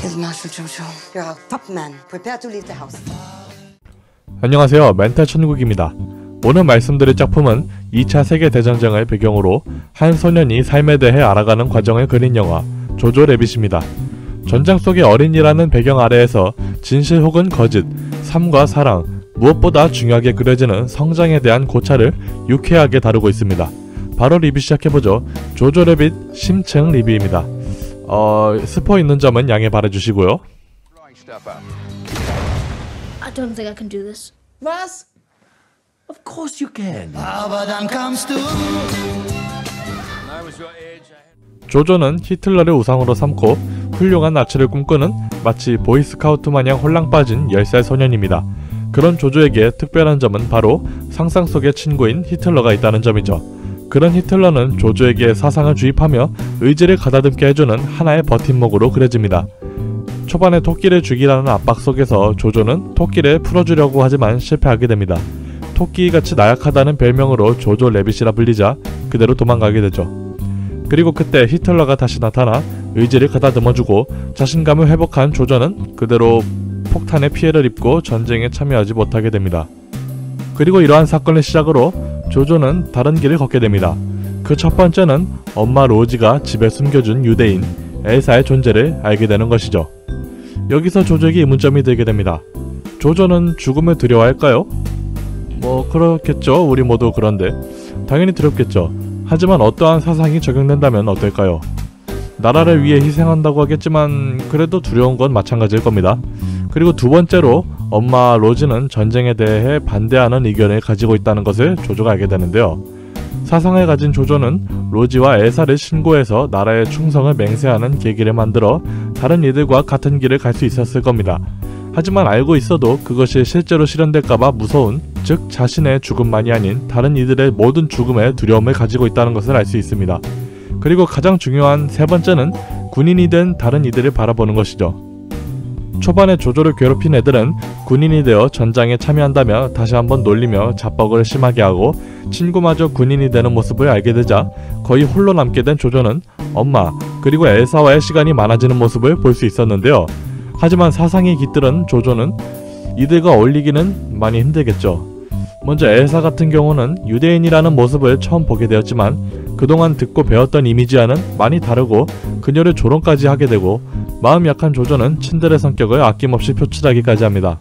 Field Marshal Jojo, you're our top man. Prepare to leave the house. 안녕하세요. 멘탈 천국입니다. 오늘 말씀드릴 작품은 2차 세계대전쟁을 배경으로 한 소년이 삶에 대해 알아가는 과정을 그린 영화 조조 래빗입니다. 전장 속의 어린이라는 배경 아래에서 진실 혹은 거짓, 삶과 사랑, 무엇보다 중요하게 그려지는 성장에 대한 고찰을 유쾌하게 다루고 있습니다. 바로 리뷰 시작해보죠. 조조 래빗 심층 리뷰입니다. 스포 있는 점은 양해 바라주시고요. I don't think I can do this. Was? Of course you can. 조조는 히틀러를 우상으로 삼고 훌륭한 나치를 꿈꾸는 마치 보이스카우트 마냥 홀랑 빠진 10살 소년입니다. 그런 조조에게 특별한 점은 바로 상상 속의 친구인 히틀러가 있다는 점이죠. 그런 히틀러는 조조에게 사상을 주입하며 의지를 가다듬게 해주는 하나의 버팀목으로 그려집니다. 초반에 토끼를 죽이라는 압박 속에서 조조는 토끼를 풀어주려고 하지만 실패하게 됩니다. 토끼같이 나약하다는 별명으로 조조 래빗이라 불리자 그대로 도망가게 되죠. 그리고 그때 히틀러가 다시 나타나 의지를 가다듬어주고 자신감을 회복한 조조는 그대로 폭탄의 피해를 입고 전쟁에 참여하지 못하게 됩니다. 그리고 이러한 사건을 시작으로 조조는 다른 길을 걷게 됩니다. 그 첫 번째는 엄마 로지가 집에 숨겨준 유대인 엘사의 존재를 알게 되는 것이죠. 여기서 조조에게 의문점이 들게 됩니다. 조조는 죽음을 두려워할까요? 그렇겠죠. 우리 모두 그런데 당연히 두렵겠죠. 하지만 어떠한 사상이 적용된다면 어떨까요? 나라를 위해 희생한다고 하겠지만 그래도 두려운 건 마찬가지일 겁니다. 그리고 두 번째로 엄마 로지는 전쟁에 대해 반대하는 의견을 가지고 있다는 것을 조조가 알게 되는데요. 사상을 가진 조조는 로지와 엘사를 신고해서 나라의 충성을 맹세하는 계기를 만들어 다른 이들과 같은 길을 갈 수 있었을 겁니다. 하지만 알고 있어도 그것이 실제로 실현될까봐 무서운, 즉 자신의 죽음만이 아닌 다른 이들의 모든 죽음에 두려움을 가지고 있다는 것을 알 수 있습니다. 그리고 가장 중요한 세 번째는 군인이 된 다른 이들을 바라보는 것이죠. 초반에 조조를 괴롭힌 애들은 군인이 되어 전장에 참여한다며 다시 한번 놀리며 자뻑을 심하게 하고 친구마저 군인이 되는 모습을 알게 되자 거의 홀로 남게 된 조조는 엄마 그리고 엘사와의 시간이 많아지는 모습을 볼 수 있었는데요. 하지만 사상이 깃들은 조조는 이들과 어울리기는 많이 힘들겠죠. 먼저 엘사 같은 경우는 유대인이라는 모습을 처음 보게 되었지만 그동안 듣고 배웠던 이미지와는 많이 다르고 그녀를 조롱까지 하게 되고 마음 약한 조조는 친들의 성격을 아낌없이 표출하기까지 합니다.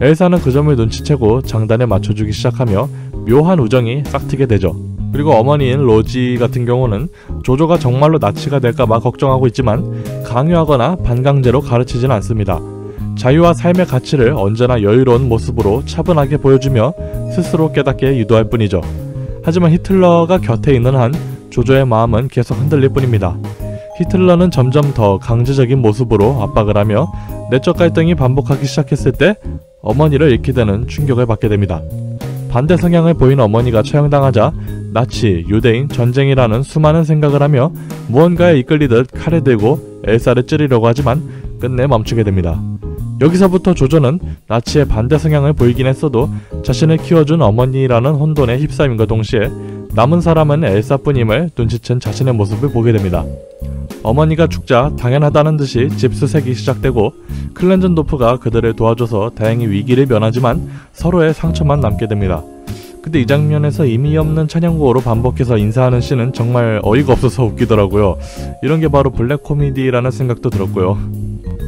엘사는 그 점을 눈치채고 장단에 맞춰주기 시작하며 묘한 우정이 싹트게 되죠. 그리고 어머니인 로지 같은 경우는 조조가 정말로 나치가 될까봐 걱정하고 있지만 강요하거나 반강제로 가르치진 않습니다. 자유와 삶의 가치를 언제나 여유로운 모습으로 차분하게 보여주며 스스로 깨닫게 유도할 뿐이죠. 하지만 히틀러가 곁에 있는 한 조조의 마음은 계속 흔들릴 뿐입니다. 히틀러는 점점 더 강제적인 모습으로 압박을 하며 내적 갈등이 반복하기 시작했을 때 어머니를 잃게 되는 충격을 받게 됩니다. 반대 성향을 보이는 어머니가 처형당하자 나치, 유대인, 전쟁이라는 수많은 생각을 하며 무언가에 이끌리듯 칼을 들고 엘사를 찌르려고 하지만 끝내 멈추게 됩니다. 여기서부터 조조는 나치의 반대 성향을 보이긴 했어도 자신을 키워준 어머니라는 혼돈에 휩싸임과 동시에 남은 사람은 엘사뿐임을 눈치챈 자신의 모습을 보게 됩니다. 어머니가 죽자 당연하다는 듯이 집수색이 시작되고 클렌전도프가 그들을 도와줘서 다행히 위기를 면하지만 서로의 상처만 남게 됩니다. 근데 이 장면에서 의미 없는 찬양곡으로 반복해서 인사하는 씬은 정말 어이가 없어서 웃기더라고요. 이런 게 바로 블랙 코미디라는 생각도 들었고요.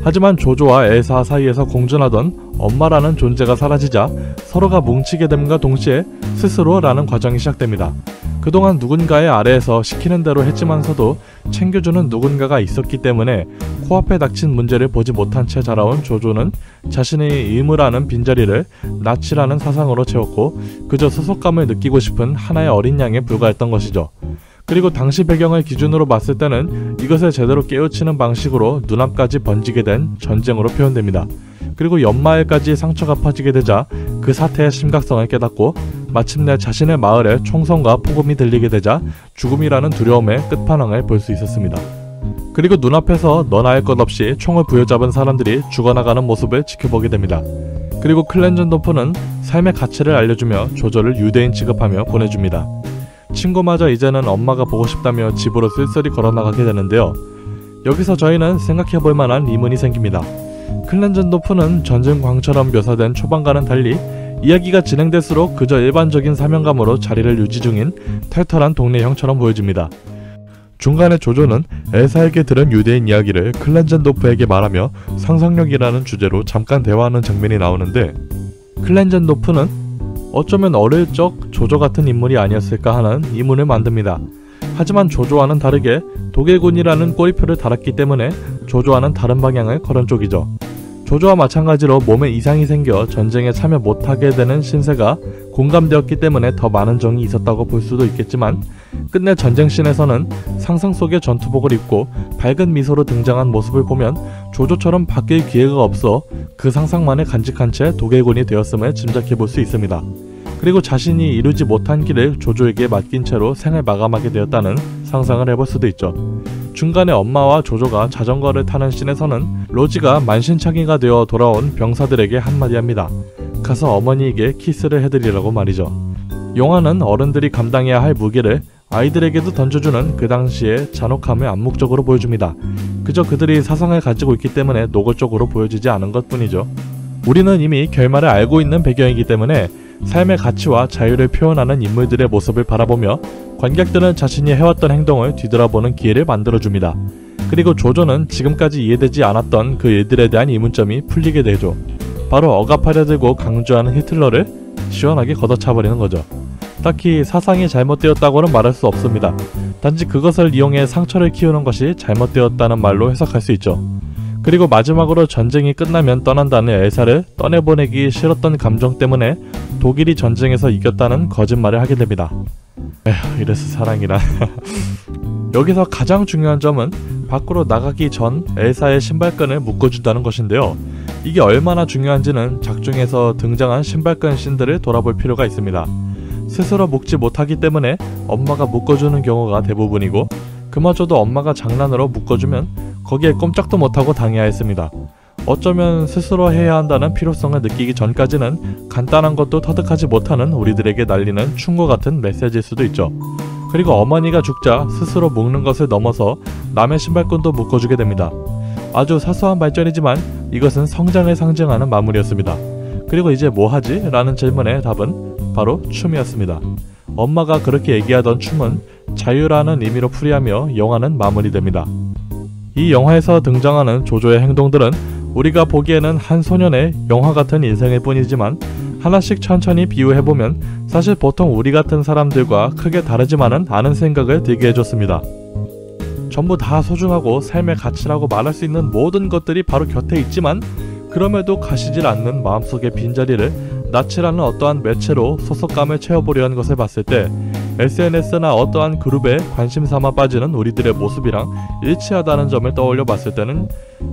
하지만 조조와 엘사 사이에서 공존하던 엄마라는 존재가 사라지자 서로가 뭉치게 됨과 동시에 스스로라는 과정이 시작됩니다. 그동안 누군가의 아래에서 시키는 대로 했지만서도 챙겨주는 누군가가 있었기 때문에 코앞에 닥친 문제를 보지 못한 채 자라온 조조는 자신의 의무라는 빈자리를 나치라는 사상으로 채웠고 그저 소속감을 느끼고 싶은 하나의 어린 양에 불과했던 것이죠. 그리고 당시 배경을 기준으로 봤을 때는 이것을 제대로 깨우치는 방식으로 눈앞까지 번지게 된 전쟁으로 표현됩니다. 그리고 연마을까지 상처가 퍼지게 되자 그 사태의 심각성을 깨닫고 마침내 자신의 마을에 총성과 폭음이 들리게 되자 죽음이라는 두려움의 끝판왕을 볼 수 있었습니다. 그리고 눈앞에서 너나 할 것 없이 총을 부여잡은 사람들이 죽어나가는 모습을 지켜보게 됩니다. 그리고 클렌전도프는 삶의 가치를 알려주며 조조를 유대인 취급하며 보내줍니다. 친구마저 이제는 엄마가 보고 싶다며 집으로 쓸쓸히 걸어나가게 되는데요. 여기서 저희는 생각해볼 만한 의문이 생깁니다. 클렌전도프는 전쟁광처럼 묘사된 초반과는 달리 이야기가 진행될수록 그저 일반적인 사명감으로 자리를 유지 중인 털털한 동네형처럼 보여집니다. 중간에 조조는 엘사에게 들은 유대인 이야기를 클렌전도프에게 말하며 상상력이라는 주제로 잠깐 대화하는 장면이 나오는데, 클렌전도프는 어쩌면 어릴 적 조조 같은 인물이 아니었을까 하는 의문을 만듭니다. 하지만 조조와는 다르게 독일군이라는 꼬리표를 달았기 때문에 조조와는 다른 방향을 걸은 쪽이죠. 조조와 마찬가지로 몸에 이상이 생겨 전쟁에 참여 못하게 되는 신세가 공감되었기 때문에 더 많은 정이 있었다고 볼 수도 있겠지만, 끝내 전쟁씬에서는 상상 속의 전투복을 입고 밝은 미소로 등장한 모습을 보면 조조처럼 바뀔 기회가 없어 그 상상만을 간직한 채 독일군이 되었음을 짐작해볼 수 있습니다. 그리고 자신이 이루지 못한 길을 조조에게 맡긴 채로 생을 마감하게 되었다는 상상을 해볼 수도 있죠. 중간에 엄마와 조조가 자전거를 타는 씬에서는 로지가 만신창이가 되어 돌아온 병사들에게 한마디 합니다. 가서 어머니에게 키스를 해드리라고 말이죠. 영화는 어른들이 감당해야 할 무게를 아이들에게도 던져주는 그 당시의 잔혹함을 암묵적으로 보여줍니다. 그저 그들이 사상을 가지고 있기 때문에 노골적으로 보여지지 않은 것 뿐이죠. 우리는 이미 결말을 알고 있는 배경이기 때문에 삶의 가치와 자유를 표현하는 인물들의 모습을 바라보며 관객들은 자신이 해왔던 행동을 뒤돌아보는 기회를 만들어줍니다. 그리고 조조는 지금까지 이해되지 않았던 그 일들에 대한 의문점이 풀리게 되죠. 바로 억압하려 들고 강조하는 히틀러를 시원하게 걷어차버리는 거죠. 딱히 사상이 잘못되었다고는 말할 수 없습니다. 단지 그것을 이용해 상처를 키우는 것이 잘못되었다는 말로 해석할 수 있죠. 그리고 마지막으로 전쟁이 끝나면 떠난다는 엘사를 떠내보내기 싫었던 감정 때문에 독일이 전쟁에서 이겼다는 거짓말을 하게 됩니다. 에휴, 이래서 사랑이란. 여기서 가장 중요한 점은 밖으로 나가기 전 엘사의 신발끈을 묶어준다는 것인데요. 이게 얼마나 중요한지는 작중에서 등장한 신발끈 씬들을 돌아볼 필요가 있습니다. 스스로 묶지 못하기 때문에 엄마가 묶어주는 경우가 대부분이고, 그마저도 엄마가 장난으로 묶어주면 거기에 꼼짝도 못하고 당해야 했습니다. 어쩌면 스스로 해야 한다는 필요성을 느끼기 전까지는 간단한 것도 터득하지 못하는 우리들에게 날리는 충고 같은 메시지일 수도 있죠. 그리고 어머니가 죽자 스스로 묶는 것을 넘어서 남의 신발끈도 묶어주게 됩니다. 아주 사소한 발전이지만 이것은 성장을 상징하는 마무리였습니다. 그리고 이제 뭐하지? 라는 질문의 답은 바로 춤이었습니다. 엄마가 그렇게 얘기하던 춤은 자유라는 의미로 풀이하며 영화는 마무리됩니다. 이 영화에서 등장하는 조조의 행동들은 우리가 보기에는 한 소년의 영화 같은 인생일 뿐이지만, 하나씩 천천히 비유해보면 사실 보통 우리 같은 사람들과 크게 다르지만은 않은 생각을 들게 해줬습니다. 전부 다 소중하고 삶의 가치라고 말할 수 있는 모든 것들이 바로 곁에 있지만, 그럼에도 가시질 않는 마음속의 빈자리를 낯이라는 어떠한 매체로 소속감을 채워보려 하는 것을 봤을 때, SNS나 어떠한 그룹에 관심 삼아 빠지는 우리들의 모습이랑 일치하다는 점을 떠올려 봤을 때는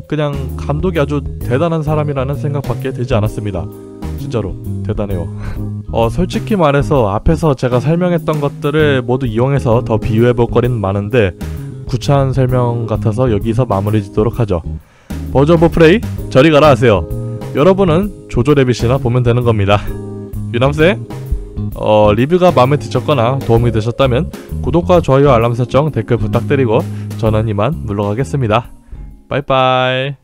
그냥 감독이 아주 대단한 사람이라는 생각밖에 들지 않았습니다. 진짜로 대단해요. 솔직히 말해서 앞에서 제가 설명했던 것들을 모두 이용해서 더 비유해볼 거리는 많은데 구차한 설명 같아서 여기서 마무리 짓도록 하죠. 버즈 오브 프레이 저리 가라 하세요. 여러분은 조조 래빗이나 보면 되는 겁니다. 유남쌤, 리뷰가 마음에 드셨거나 도움이 되셨다면 구독과 좋아요, 알람 설정, 댓글 부탁드리고 저는 이만 물러가겠습니다. 빠이빠이.